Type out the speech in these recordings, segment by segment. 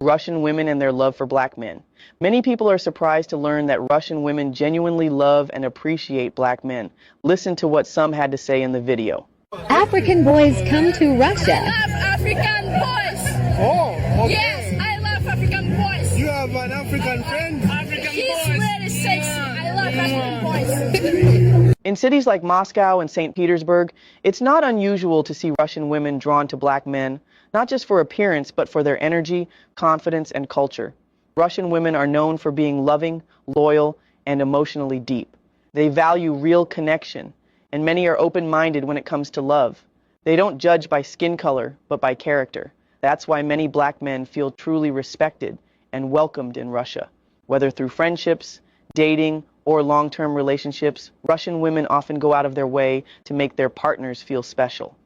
Russian women and their love for black men. Many people are surprised to learn that Russian women genuinely love and appreciate black men. Listen to what some had to say in the video. African boys come to Russia. I love African boys. Oh, okay. Yes, I love African boys. You have an African friend? He's really sexy. I love African boys. In cities like Moscow and St. Petersburg, it's not unusual to see Russian women drawn to black men, not just for appearance, but for their energy, confidence, and culture. Russian women are known for being loving, loyal, and emotionally deep. They value real connection, and many are open-minded when it comes to love. They don't judge by skin color, but by character. That's why many black men feel truly respected and welcomed in Russia. Whether through friendships, dating, or long-term relationships, Russian women often go out of their way to make their partners feel special.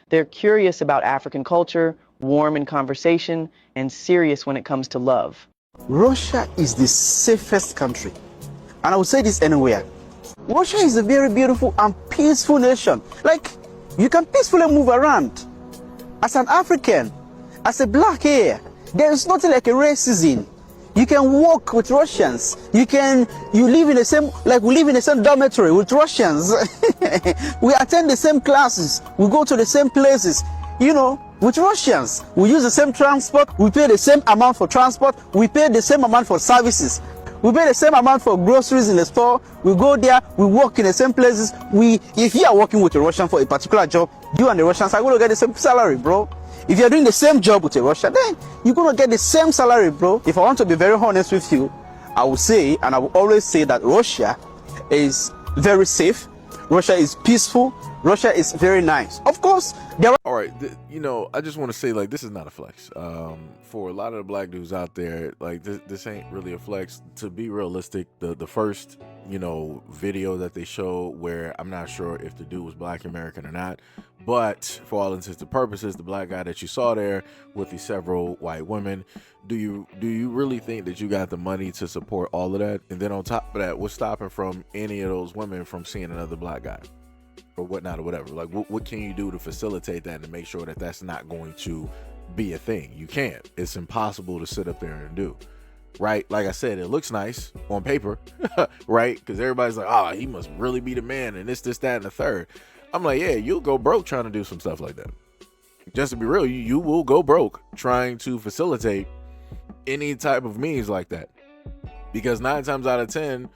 They're curious about African culture, warm in conversation, and serious when it comes to love. Russia is the safest country, and I would say this anywhere. Russia is a very beautiful and peaceful nation. Like, you can peacefully move around. As an African, as a black here, there is nothing like a racism. You can walk with Russians. You live in the same, like we live in the same dormitory with Russians. We attend the same classes. We go to the same places. You know, with Russians, we use the same transport. We pay the same amount for transport. We pay the same amount for services. We pay the same amount for groceries in the store. We go there. We work in the same places. If you are working with a Russian for a particular job, you and the Russians are going to get the same salary, bro. If you're doing the same job with a Russian, then you're going to get the same salary, bro. If I want to be very honest with you, I will say, and I will always say, that Russia is very safe. Russia is peaceful. Russia is very nice. Of course, there are... All right, you know, I just want to say, like, this is not a flex. For a lot of the black dudes out there, like, this ain't really a flex. To be realistic, the first, you know, video that they showed, where I'm not sure if the dude was black American or not, but for all intents and purposes, the black guy that you saw there with the several white women, do you really think that you got the money to support all of that? And then on top of that, what's stopping from any of those women from seeing another black guy or whatnot or whatever? Like, what can you do to facilitate that and to make sure that that's not going to be a thing? You can't. It's impossible to sit up there and do. Right? Like I said, it looks nice on paper, right? Because everybody's like, oh, he must really be the man, and this, that, and the third. I'm like, yeah, you'll go broke trying to do some stuff like that. Just to be real, you will go broke trying to facilitate any type of means like that. Because 9 times out of 10,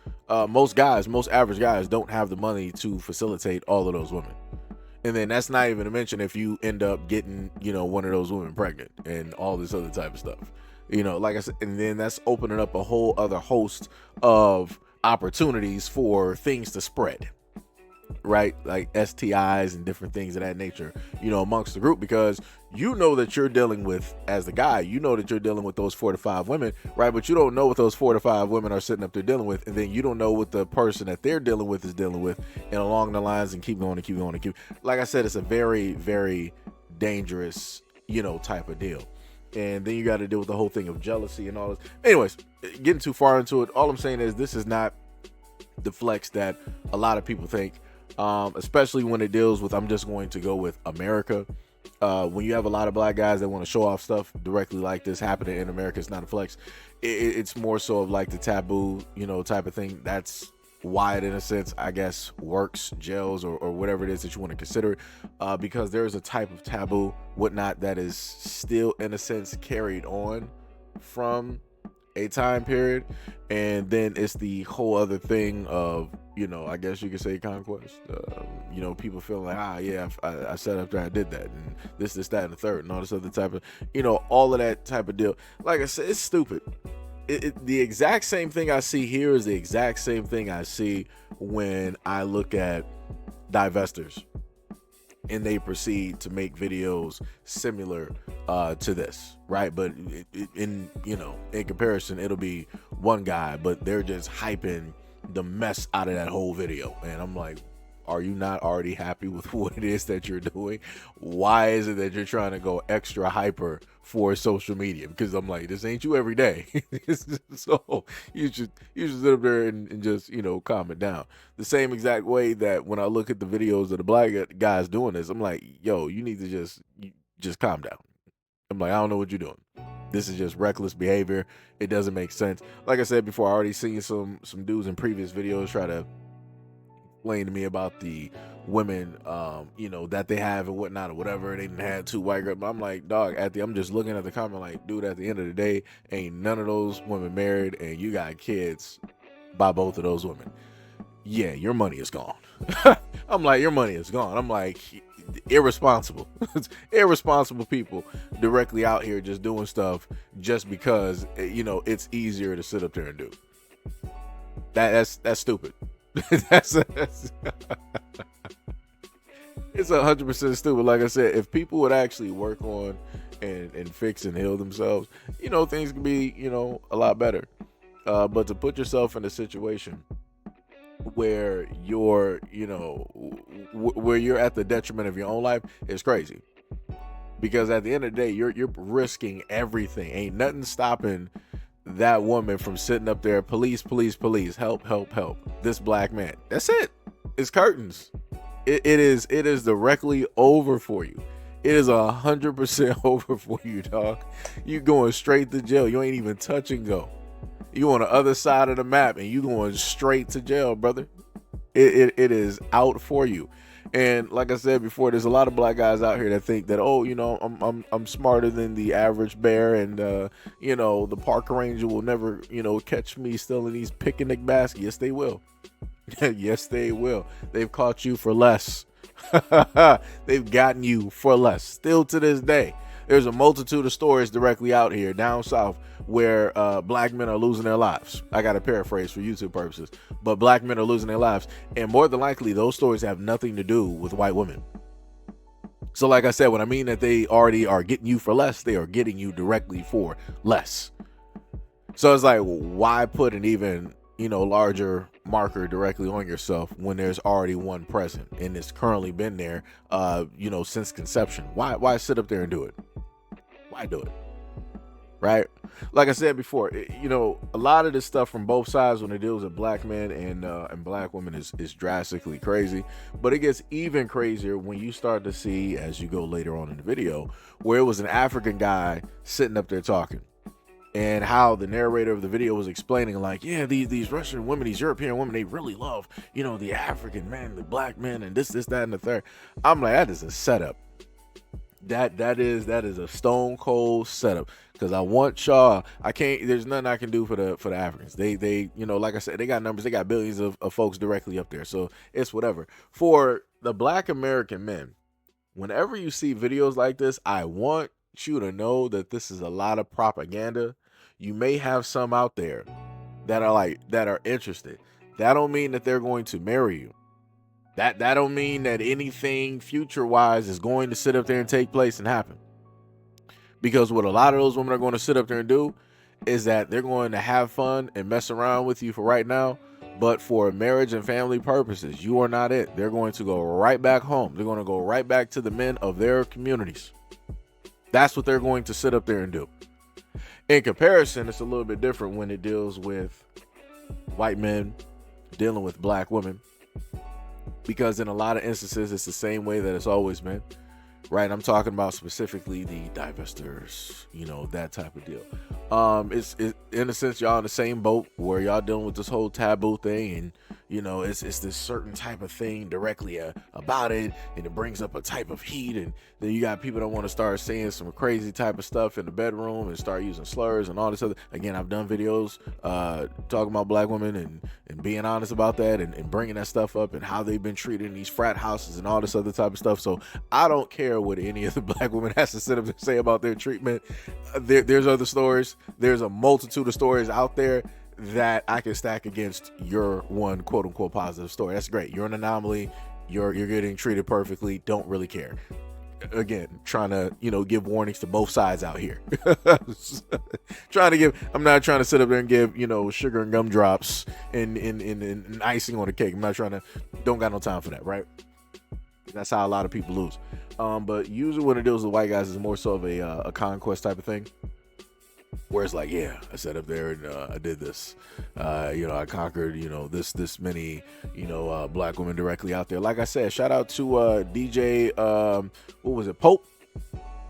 most average guys don't have the money to facilitate all of those women. And then that's not even to mention if you end up getting, you know, one of those women pregnant and all this other type of stuff. You know, like I said, and then that's opening up a whole other host of opportunities for things to spread. Right? Like STIs and different things of that nature, you know, amongst the group, because you know that you're dealing with, as the guy, you know that you're dealing with those 4 to 5 women, right? But you don't know what those 4 to 5 women are sitting up there dealing with, and then you don't know what the person that they're dealing with is dealing with, and along the lines, and keep going and keep going and keep. Like I said, it's a very, very dangerous, you know, type of deal. And then you got to deal with the whole thing of jealousy and all this. Anyways, getting too far into it, all I'm saying is this is not the flex that a lot of people think. Especially when it deals with, I'm just going to go with America. When you have a lot of black guys that want to show off stuff directly like this happening in America, it's not a flex. It's more so of like the taboo, you know, type of thing. That's why it, in a sense, I guess, works, gels, or whatever it is that you want to consider, because there's a type of taboo, whatnot, that is still, in a sense, carried on from a time period. And then it's the whole other thing of, you know, I guess you could say conquest. You know, people feeling like, yeah, I sat up there, I did that, and this, that, and the third, and all this other type of, you know, all of that type of deal. Like I said, it's stupid. The exact same thing I see here is the exact same thing I see when I look at divestors and they proceed to make videos similar to this, right? But in comparison, it'll be one guy, but they're just hyping the mess out of that whole video. And I'm like, are you not already happy with what it is that you're doing? Why is it that you're trying to go extra hyper for social media? Because I'm like, this ain't you every day. So you should sit up there and just, you know, calm it down. The same exact way that when I look at the videos of the black guys doing this, I'm like, yo, you need to just calm down. I'm like, I don't know what you're doing. This is just reckless behavior. It doesn't make sense. Like I said before, I already seen some dudes in previous videos try to explain to me about the women, you know, that they have and whatnot or whatever. They didn't have 2 white girls. But I'm like, dog, I'm just looking at the comment like, dude, at the end of the day, ain't none of those women married, and you got kids by both of those women. Yeah, your money is gone. I'm like, your money is gone. I'm like, irresponsible. Irresponsible people directly out here just doing stuff just because, you know, it's easier to sit up there and do. That's stupid. that's it's 100% stupid. Like I said, if people would actually work on and fix and heal themselves, you know, things could be, you know, a lot better. But to put yourself in a situation where you're, you know, where you're at the detriment of your own life is crazy. Because at the end of the day, you're risking everything. Ain't nothing stopping that woman from sitting up there, police, police, police, help, help, help. This black man. That's it. It's curtains. It is directly over for you. It is 100% over for you, dog. You going straight to jail. You ain't even touch and go. You on the other side of the map and you going straight to jail, brother. It is out for you. And like I said before, there's a lot of black guys out here that think that, oh, you know, I'm smarter than the average bear, and you know, the park ranger will never, you know, catch me stealing these picnic baskets. Yes, they will. Yes, they will. They've caught you for less. They've gotten you for less. Still to this day, there's a multitude of stories directly out here down south where black men are losing their lives. I got to paraphrase for YouTube purposes, but black men are losing their lives. And more than likely, those stories have nothing to do with white women. So like I said, when I mean that they already are getting you for less, they are getting you directly for less. So it's like, why put an even, you know, larger marker directly on yourself when there's already one present and it's currently been there, you know, since conception? Why sit up there and do it? Why do it? Right? Like I said before, you know, a lot of this stuff from both sides when it deals with black men and black women is drastically crazy. But it gets even crazier when you start to see, as you go later on in the video, where it was an African guy sitting up there talking, and how the narrator of the video was explaining, like, yeah, these Russian women, these European women, they really love, you know, the African men, the black men, and this, that, and the third. I'm like, that is a setup. That is a stone cold setup. Because I want y'all, there's nothing I can do for the Africans. They you know, like I said, they got numbers, they got billions of folks directly up there. So it's whatever. For the black American men, whenever you see videos like this, I want you to know that this is a lot of propaganda. You may have some out there that are interested. That don't mean that they're going to marry you. That don't mean that anything future wise is going to sit up there and take place and happen. Because what a lot of those women are going to sit up there and do is that they're going to have fun and mess around with you for right now. But for marriage and family purposes, you are not it. They're going to go right back home. They're going to go right back to the men of their communities. That's what they're going to sit up there and do. In comparison, it's a little bit different when it deals with white men dealing with black women. Because in a lot of instances, it's the same way that it's always been. Right, I'm talking about specifically the divestors, you know, that type of deal. It's in a sense, y'all in the same boat where y'all dealing with this whole taboo thing, and you know, it's this certain type of thing directly about it, and it brings up a type of heat, and then you got people that want to start saying some crazy type of stuff in the bedroom and start using slurs and all this other. Again, I've done videos talking about black women and being honest about that and bringing that stuff up and how they've been treated in these frat houses and all this other type of stuff. So I don't care what any of the black women has to sit up and say about their treatment. There's other stories. There's a multitude of stories out there that I can stack against your one quote unquote positive story. That's great. You're an anomaly. You're getting treated perfectly. Don't really care. Again, trying to, you know, give warnings to both sides out here. I'm not trying to sit up there and give, you know, sugar and gumdrops and icing on the cake. I'm not trying to, don't got no time for that, right? That's how a lot of people lose. But usually when it deals with white guys, it's more so of a conquest type of thing. Where it's like, yeah, I sat up there and I did this. You know, I conquered, you know, this many, you know, black women directly out there. Like I said, shout out to DJ, what was it, Pope?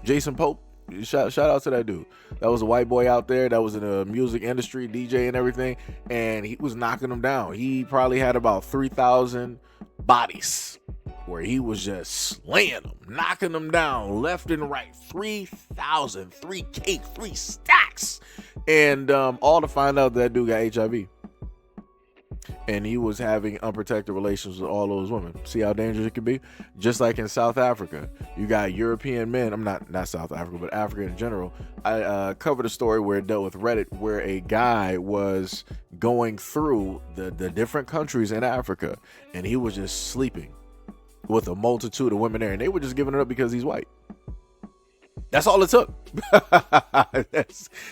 Jason Pope. Shout out to that dude. That was a white boy out there that was in the music industry, DJ and everything, and he was knocking them down. He probably had about 3,000 bodies where he was just slaying them, knocking them down left and right. 3,000, 3 cake, 3 stacks, and all to find out that dude got HIV. And he was having unprotected relations with all those women. See how dangerous it can be? Just like in South Africa, you got European men. I'm not South Africa, but Africa in general. I covered a story where it dealt with Reddit, where a guy was going through the different countries in Africa, and he was just sleeping with a multitude of women there, and they were just giving it up because he's white. That's all it took.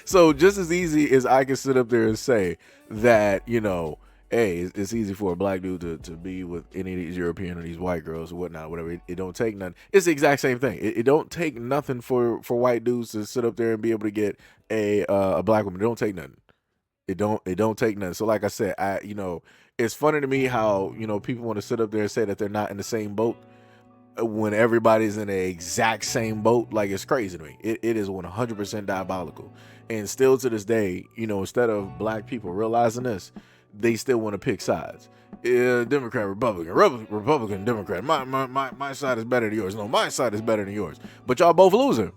So just as easy as I can sit up there and say that, you know, hey, it's easy for a black dude to be with any of these European or these white girls or whatnot, whatever. It don't take nothing. It's the exact same thing. It don't take nothing for white dudes to sit up there and be able to get a black woman. It don't take nothing. It don't take nothing. So like I said, it's funny to me how, people want to sit up there and say that they're not in the same boat when everybody's in the exact same boat. Like, it's crazy to me. It is 100% diabolical. And still to this day, instead of black people realizing this, they still want to pick sides. Democrat, Republican, Democrat. My side is better than yours. No, my side is better than yours. But y'all both losing.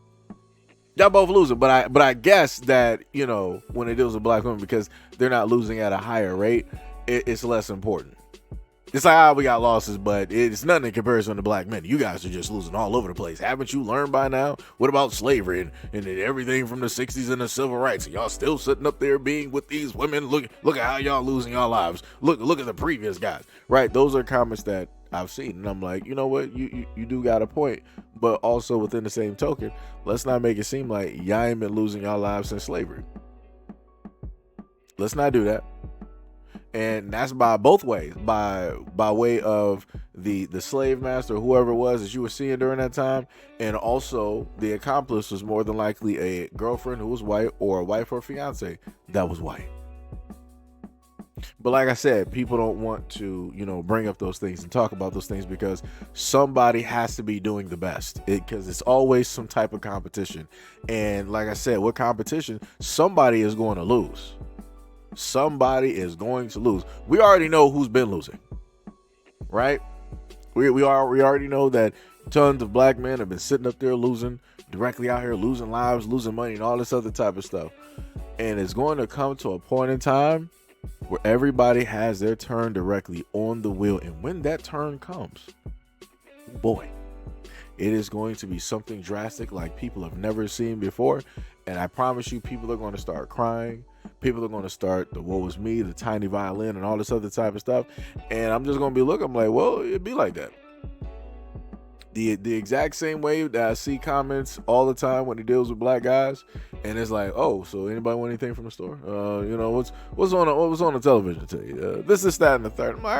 But I guess that, when it deals with black women, because they're not losing at a higher rate, it's less important. It's like, we got losses, but it's nothing in comparison to black men. You guys are just losing all over the place. Haven't you learned by now? What about slavery and everything from the 60s and the civil rights? And y'all still sitting up there being with these women? Look at how y'all losing y'all lives. Look at the previous guys, right? Those are comments that I've seen, and I'm like, you know what? You do got a point, but also within the same token, let's not make it seem like y'all ain't been losing y'all lives since slavery. Let's not do that. And that's by both ways, by way of the slave master, whoever it was that you were seeing during that time, and also the accomplice was more than likely a girlfriend who was white, or a wife or fiance that was white. But like I said, people don't want to, bring up those things and talk about those things, because somebody has to be doing the best, because it's always some type of competition. And like I said, with competition, somebody is going to lose. Somebody is going to lose. We already know who's been losing, right? We already know that tons of black men have been sitting up there losing, directly out here losing lives, losing money, and all this other type of stuff. And it's going to come to a point in time where everybody has their turn directly on the wheel. And when that turn comes, boy, it is going to be something drastic like people have never seen before. And I promise you, people are going to start crying. People are going to start the woe is me, the tiny violin, and all this other type of stuff. And I'm just going to be looking, I'm like, well, it'd be like that. The exact same way that I see comments all the time when it deals with black guys, and it's like, oh, so anybody want anything from the store? What's on the television today? This is that and the third. I'm like,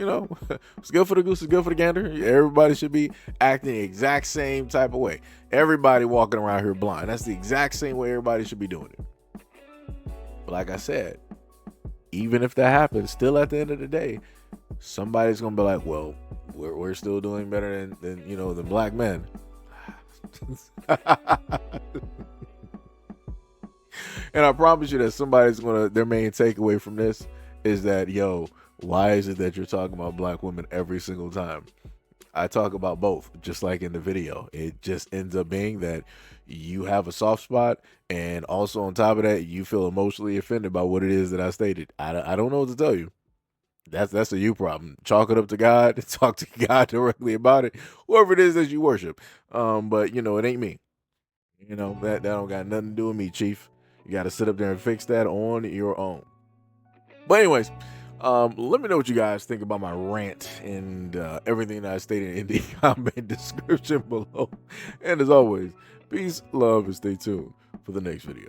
all right, what's good for the goose is good for the gander. Everybody should be acting the exact same type of way. Everybody walking around here blind. That's the exact same way everybody should be doing it. But like I said, even if that happens, still at the end of the day, somebody's gonna be like, well, we're still doing better than black men. And I promise you that somebody's their main takeaway from this is that, why is it that you're talking about black women every single time? I talk about both, just like in the video. It just ends up being that you have a soft spot, and also on top of that, you feel emotionally offended by what it is that I stated. I don't know what to tell you. That's a you problem. Chalk it up to God. Talk to God directly about it. Whoever it is that you worship. But it ain't me. That don't got nothing to do with me, Chief. You got to sit up there and fix that on your own. But anyways, let me know what you guys think about my rant and everything that I stated in the comment description below. And as always, peace, love, and stay tuned for the next video.